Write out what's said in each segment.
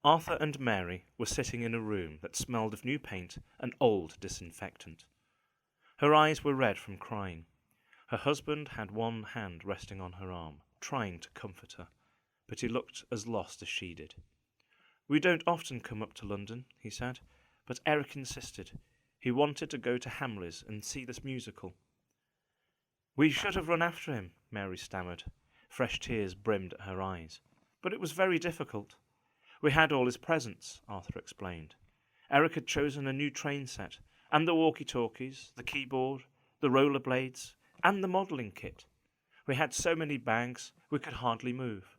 Arthur and Mary were sitting in a room that smelled of new paint and old disinfectant. Her eyes were red from crying. Her husband had one hand resting on her arm, trying to comfort her, but he looked as lost as she did. "We don't often come up to London," he said, but Eric insisted. He wanted to go to Hamleys and see this musical. "We should have run after him," Mary stammered. Fresh tears brimmed at her eyes. "But it was very difficult. We had all his presents," Arthur explained. Eric had chosen a new train set, and the walkie-talkies, the keyboard, the rollerblades, and the modelling kit. We had so many bags, we could hardly move.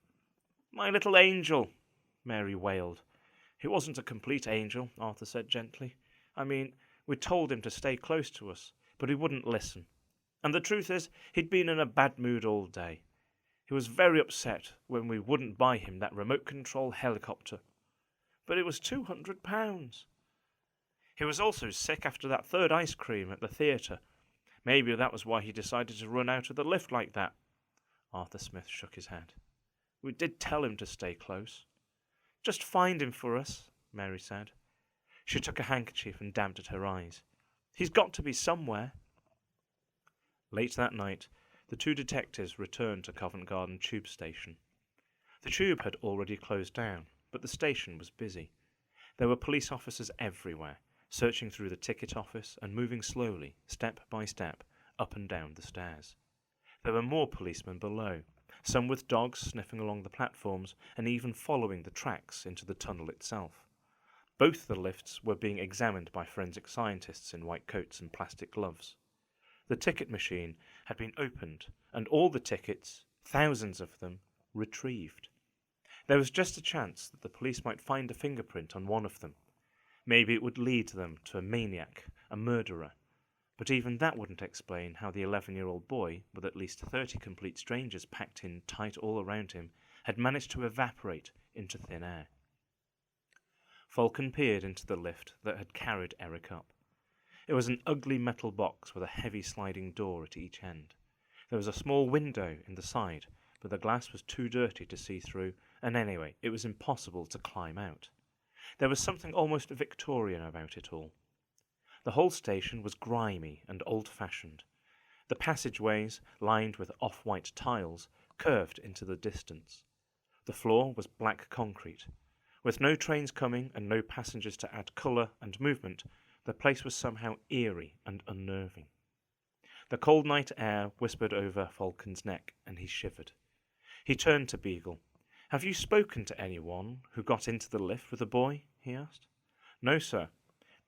"My little angel," Mary wailed. "He wasn't a complete angel," Arthur said gently. "I mean, we told him to stay close to us, but he wouldn't listen. And the truth is, he'd been in a bad mood all day. He was very upset when we wouldn't buy him that remote-control helicopter. But it was £200. He was also sick after that third ice cream at the theatre. Maybe that was why he decided to run out of the lift like that." Arthur Smith shook his head. "We did tell him to stay close." "Just find him for us," Mary said. She took a handkerchief and dabbed at her eyes. "He's got to be somewhere." Late that night, the two detectives returned to Covent Garden tube station. The tube had already closed down, but the station was busy. There were police officers everywhere, searching through the ticket office and moving slowly, step by step, up and down the stairs. There were more policemen below, some with dogs sniffing along the platforms and even following the tracks into the tunnel itself. Both the lifts were being examined by forensic scientists in white coats and plastic gloves. The ticket machine had been opened, and all the tickets, thousands of them, retrieved. There was just a chance that the police might find a fingerprint on one of them. Maybe it would lead them to a maniac, a murderer. But even that wouldn't explain how the 11-year-old boy, with at least 30 complete strangers packed in tight all around him, had managed to evaporate into thin air. Falcon peered into the lift that had carried Eric up. It was an ugly metal box with a heavy sliding door at each end. There was a small window in the side, but the glass was too dirty to see through, and anyway, it was impossible to climb out. There was something almost Victorian about it all. The whole station was grimy and old-fashioned. The passageways, lined with off-white tiles, curved into the distance. The floor was black concrete. With no trains coming and no passengers to add colour and movement, the place was somehow eerie and unnerving. The cold night air whispered over Falcon's neck, and he shivered. He turned to Beagle. "Have you spoken to anyone who got into the lift with the boy?" he asked. "No, sir."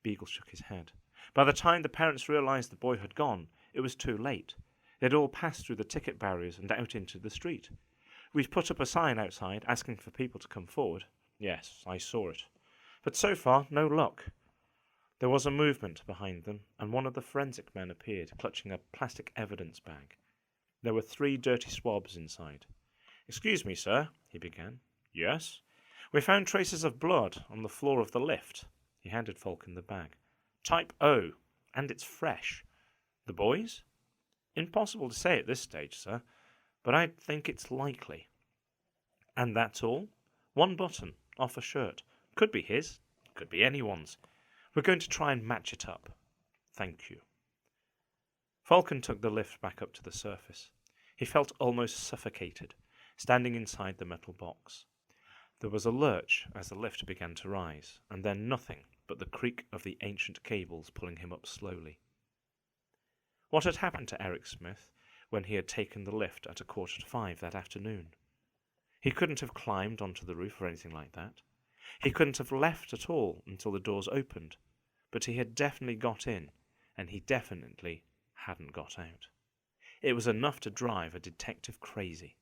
Beagle shook his head. By the time the parents realised the boy had gone, it was too late. They'd all passed through the ticket barriers and out into the street. "We've put up a sign outside asking for people to come forward." "Yes, I saw it. But so far, no luck." There was a movement behind them, and one of the forensic men appeared, clutching a plastic evidence bag. There were 3 dirty swabs inside. "Excuse me, sir," he began. "Yes?" "We found traces of blood on the floor of the lift." He handed Falcon the bag. "Type O, and it's fresh." "The boys?" "Impossible to say at this stage, sir, but I think it's likely." "And that's all?" "One button, off a shirt. Could be his, could be anyone's. We're going to try and match it up." "Thank you." Falcon took the lift back up to the surface. He felt almost suffocated, standing inside the metal box. There was a lurch as the lift began to rise, and then nothing but the creak of the ancient cables pulling him up slowly. What had happened to Eric Smith when he had taken the lift at 4:45 that afternoon? He couldn't have climbed onto the roof or anything like that. He couldn't have left at all until the doors opened, but he had definitely got in, and he definitely hadn't got out. It was enough to drive a detective crazy.